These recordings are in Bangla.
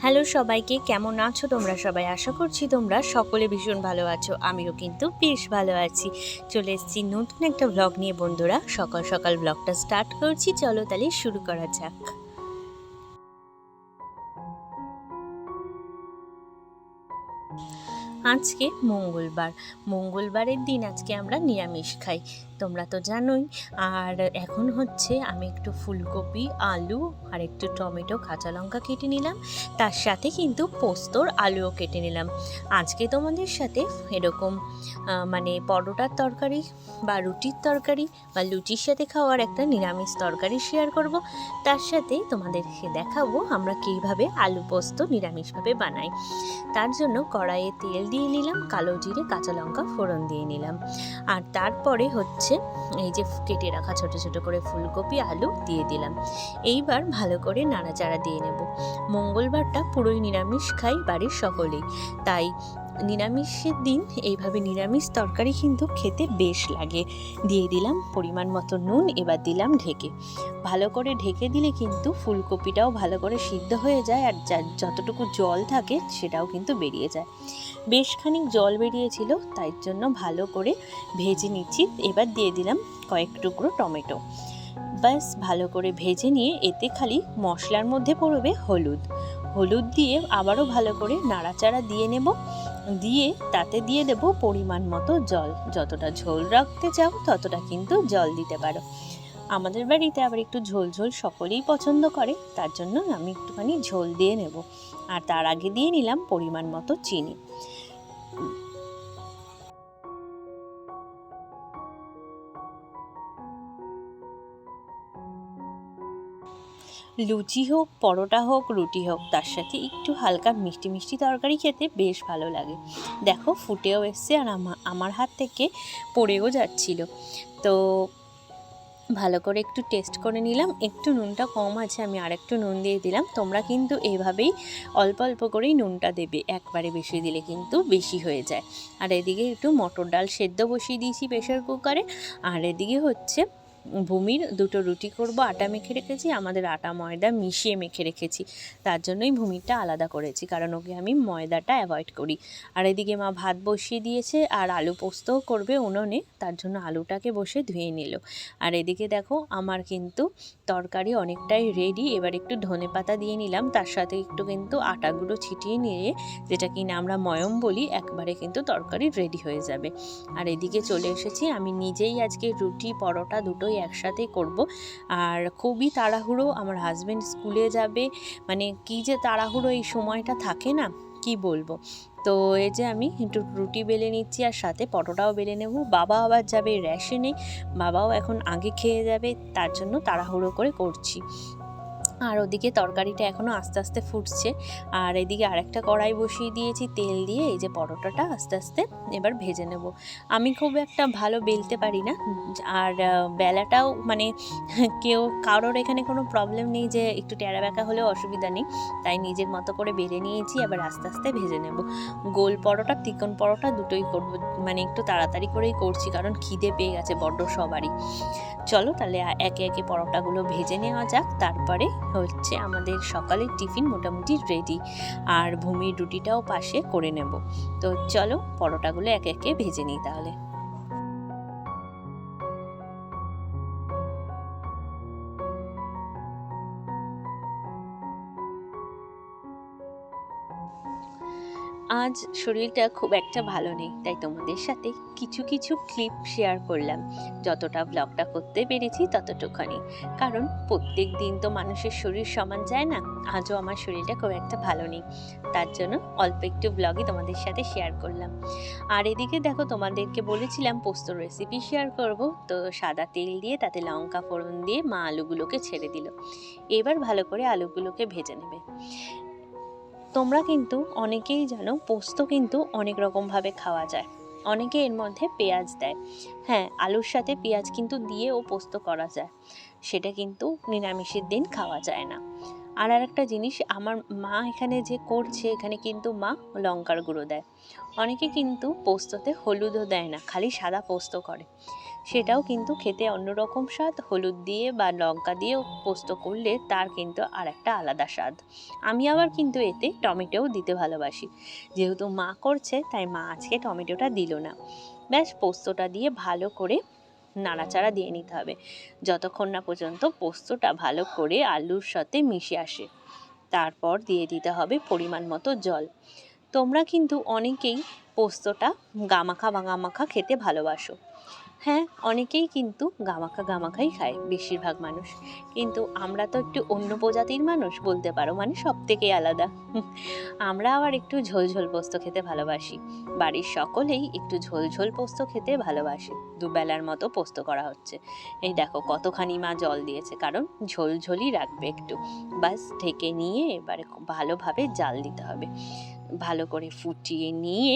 হ্যালো সবাইকে, কেমন আছো তোমরা সবাই? আশা করছি তোমরা সকলে ভীষণ ভালো আছো। আমিও কিন্তু বেশ ভালো আছি। চলে এসেছি নতুন একটা ব্লগ নিয়ে বন্ধুরা। সকাল সকাল ব্লগটা স্টার্ট করছি, চলো তাহলে শুরু করা যাক। আজকে মঙ্গলবারের দিন আজকে আমরা নিরামিষ খাই, তোমরা তো জানোই। আর এখন হচ্ছে আমি একটু ফুলকপি, আলু আর একটু টমেটো, কাঁচা লঙ্কা কেটে নিলাম। তার সাথে কিন্তু পোস্তর আলুও কেটে নিলাম। আজকে তোমাদের সাথে এরকম মানে পরোটার তরকারি বা রুটির তরকারি বা লুচির সাথে খাওয়ার একটা নিরামিষ তরকারি শেয়ার করব। তার সাথে তোমাদেরকে দেখাবো আমরা কীভাবে আলু পোস্ত নিরামিষভাবে বানাই। তার জন্য কড়াইয়ে তেল দিয়ে নিলাম, কালো জিরে, কাঁচা লঙ্কা ফোড়ন দিয়ে নিলাম। আর তারপরে হচ্ছে এই যে কেটে রাখা ছোট ছোট করে ফুলকপি, আলু দিয়ে দিলাম। এইবার ভালো করে নাড়াচাড়া দিয়ে নেব। মঙ্গলবারটা পুরোই নিরামিষ খাই বাড়ির সকলেই, তাই নিরামিষের দিন এইভাবে নিরামিষ তরকারি কিন্তু খেতে বেশ লাগে। দিয়ে দিলাম পরিমাণ মতো নুন, এবার দিলাম ঢেকে। ভালো করে ঢেকে দিলে কিন্তু ফুলকপিটাও ভালো করে সিদ্ধ হয়ে যায়, আর যতটুকু জল থাকে সেটাও কিন্তু বেরিয়ে যায়। বেশ খানিক জল বেরিয়েছিল, তাই জন্য ভালো করে ভেজে নিচ্ছি। এবার দিয়ে দিলাম কয়েক টুকরো টমেটো। ব্যাস ভালো করে ভেজে নিয়ে এতে খালি মশলার মধ্যে পড়বে হলুদ দিয়ে আবারও ভালো করে নাড়াচাড়া দিয়ে নেব। দিয়ে তাতে দিয়ে দেব পরিমাণ মতো জল। যতটা ঝোল রাখতে চাও ততটা কিন্তু জল দিতে পারো। আমাদের বাড়িতে আবার একটু ঝোল ঝোল সকলেই পছন্দ করে, তার জন্য আমি একটুখানি ঝোল দিয়ে নেব। আর তার আগে দিয়ে নিলাম পরিমাণ মতো চিনি। লুচি হোক, পরোটা হোক, রুটি হোক, তার সাথে একটু হালকা মিষ্টি মিষ্টি তরকারি খেতে বেশ ভালো লাগে। দেখো ফুটেও এসছে, আর আমার হাত থেকে পড়েও যাচ্ছিল। তো ভালো করে একটু টেস্ট করে নিলাম, একটু নুনটা কম আছে, আমি আরেকটু নুন দিয়ে দিলাম। তোমরা কিন্তু এইভাবেই অল্প অল্প করেই নুনটা দেবে, একবারে বেশি দিলে কিন্তু বেশি হয়ে যায়। আর এদিকে একটু মটর ডাল সেদ্ধ বসিয়ে দিয়েছি প্রেশার কুকারে। আর এদিকে হচ্ছে ভূমির দুটো রুটি করব, আটা মেখে রেখেছি। আমাদের আটা ময়দা মিশিয়ে মেখে রেখেছি, তার জন্যই ভূমিরটা আলাদা করেছি, কারণ ওকে আমি ময়দাটা অ্যাভয়েড করি। আর এদিকে মা ভাত বসিয়ে দিয়েছে, আর আলু পোস্তও করবে উনুনে, তার জন্য আলুটাকে বসে ধুয়ে নিল। আর এদিকে দেখো আমার কিন্তু তরকারি অনেকটাই রেডি। এবার একটু ধনেপাতা দিয়ে নিলাম, তার সাথে একটু কিন্তু আটা গুঁড়ো ছিটিয়ে নিয়ে, যেটা কিনা আমরা ময়ম বলি, একবারে কিন্তু তরকারি রেডি হয়ে যাবে। আর এদিকে চলে এসেছি, আমি নিজেই আজকে রুটি পরোটা দুটোই একসাথে করব। আর খুবই তাড়াহুড়ো, আমার হাজব্যান্ড স্কুলে যাবে, মানে কি যে তাড়াহুড়ো এই সময়টা থাকে না, কি বলবো। তো এই যে আমি একটু রুটি বেলে নিচ্ছি, আর সাথে পরোটাও বেলে নেব। বাবা আবার যাবে রেশনে, বাবাও এখন আগে খেয়ে যাবে, তার জন্য তাড়াহুড়ো করে করছি। আর ওদিকে তরকারিটা এখনও আস্তে আস্তে ফুটছে। আর এদিকে আরেকটা কড়াই বসিয়ে দিয়েছি, তেল দিয়ে এই যে পরোটাটা আস্তে আস্তে এবার ভেজে নেব। আমি খুব একটা ভালো বেলতে পারি না, আর বেলাটাও মানে কারোর এখানে কোনো প্রবলেম নেই যে একটু টেরা বেঁকা হলেও অসুবিধা নেই, তাই নিজের মতো করে বেলে নিয়েছি। এবার আস্তে আস্তে ভেজে নেব। গোল পরোটা, চিকন পরোটা দুটোই করব, মানে একটু তাড়াতাড়ি করেই করছি, কারণ খিদে পেয়ে গেছে বড্ড সবারই। চলো তাহলে একে একে পরোটাগুলো ভেজে নেওয়া যাক। তারপরে হচ্ছে আমাদের সকালের টিফিন মোটামুটি রেডি, আর ভূমির রুটিটাও পাশে করে নেব। তো চলো পরোটাগুলো একে একে ভেজে নিই তাহলে। আজ শরীরটা খুব একটা ভালো নেই, তাই তোমাদের সাথে কিছু কিছু ক্লিপ শেয়ার করলাম। যতটা ব্লগটা করতে পেরেছি ততটুখানি, কারণ প্রত্যেক দিন তো মানুষের শরীর সমান যায় না। আজও আমার শরীরটা খুব একটা ভালো নেই, তার জন্য অল্প একটু ব্লগই তোমাদের সাথে শেয়ার করলাম। আর এদিকে দেখো, তোমাদেরকে বলেছিলাম পোস্তর রেসিপি শেয়ার করব, তো সাদা তেল দিয়ে তাতে লঙ্কা ফোড়ন দিয়ে মা আলুগুলোকে ছেড়ে দিল। এবার ভালো করে আলুগুলোকে ভেজে নেবে। তোমরা কিন্তু অনেকেই জানো পোস্ত কিন্তু অনেক রকমভাবে খাওয়া যায়। অনেকে এর মধ্যে পেঁয়াজ দেয়। হ্যাঁ, আলুর সাথে পেঁয়াজ কিন্তু দিয়েও পোস্ত করা যায়, সেটা কিন্তু নিরামিষের দিন খাওয়া যায় না। আর একটা জিনিস, আমার মা এখানে যে করছে, এখানে কিন্তু মা লঙ্কার গুঁড়ো দেয়। অনেকে কিন্তু পোস্ততে হলুদও দেয় না, খালি সাদা পোস্ত করে। সেটাও কিন্তু খেতে অন্যরকম স্বাদ। হলুদ দিয়ে বা লঙ্কা দিয়েও পোস্ত করলে তার কিন্তু আর একটা আলাদা স্বাদ। আমি আবার কিন্তু এতে টমেটোও দিতে ভালোবাসি। যেহেতু মা করছে তাই মা আজকে টমেটোটা দিল না। ব্যাস পোস্তটা দিয়ে ভালো করে নাড়াচাড়া দিয়ে নিতে হবে যতক্ষণ না পর্যন্ত পোস্তটা ভালো করে আলুর সাথে মিশে আসে। তারপর দিয়ে দিতে হবে পরিমাণ মতো জল। তোমরা কিন্তু অনেকেই পোস্তটা গামাখা বা গামাখা খেতে ভালোবাসো। হ্যাঁ, অনেকেই কিন্তু গামাখা গামাখাই খায় বেশিরভাগ মানুষ, কিন্তু আমরা তো একটু অন্য প্রজাতির মানুষ বলতে পারো, মানে সব থেকে আলাদা। আমরা আবার একটু ঝোল ঝোল পোস্ত খেতে ভালোবাসি। বাড়ির সকলেই একটু ঝোল ঝোল পোস্ত খেতে ভালোবাসে। দুবেলার মতো পোস্ত করা হচ্ছে। এই দেখো কতখানি মা জল দিয়েছে, কারণ ঝোল ঝোলই রাখবে একটু। বাস ঢেকে নিয়ে এবারে খুব ভালোভাবে জাল দিতে হবে। ভালো করে ফুটিয়ে নিয়ে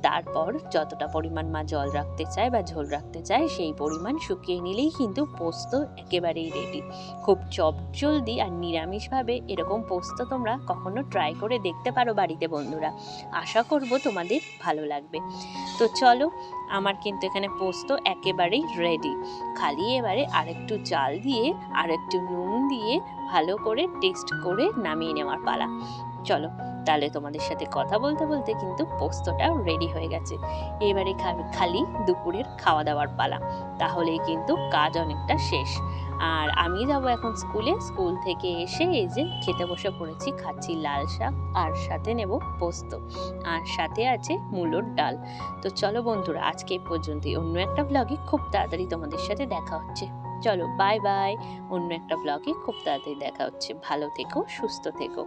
তারপর যতটা পরিমাণ মা জল রাখতে চায় বা ঝোল রাখতে চায় সেই পরিমাণ শুকিয়ে নিলেই কিন্তু পোস্ত একেবারেই রেডি। খুব চটজলদি আর নিরামিষভাবে এরকম পোস্ত তোমরা কখনো ট্রাই করে দেখতে পারো বাড়িতে বন্ধুরা। আশা করব তোমাদের ভালো লাগবে। তো চলো, আমার কিন্তু এখানে পোস্ত একেবারেই রেডি। খালি এবারে আরেকটু চাল দিয়ে আরেকটু নুন দিয়ে ভালো করে টেস্ট করে নামিয়ে নেওয়ার পালা। চলো তাহলে তোমাদের সাথে কথা বলতে বলতে কিন্তু পোস্তটাও রেডি হয়ে গেছে। এবারে খালি দুপুরের খাওয়া দাওয়ার পালা, তাহলেই কিন্তু কাজ অনেকটা শেষ। আর আমি যাব এখন স্কুলে। স্কুল থেকে এসে এই যে খেতে বসে পড়েছি, খাচ্ছি লাল শাক আর সাথে নেব পোস্ত আর সাথে আছে মূলোর ডাল। তো চলো বন্ধুরা, আজকে এই পর্যন্তই। অন্য একটা ব্লগে খুব তাড়াতাড়ি তোমাদের সাথে দেখা হচ্ছে। চলো বাই বাই। অন্য একটা ব্লগে খুব তাড়াতাড়ি দেখা হচ্ছে। ভালো থেকো, সুস্থ থেকো।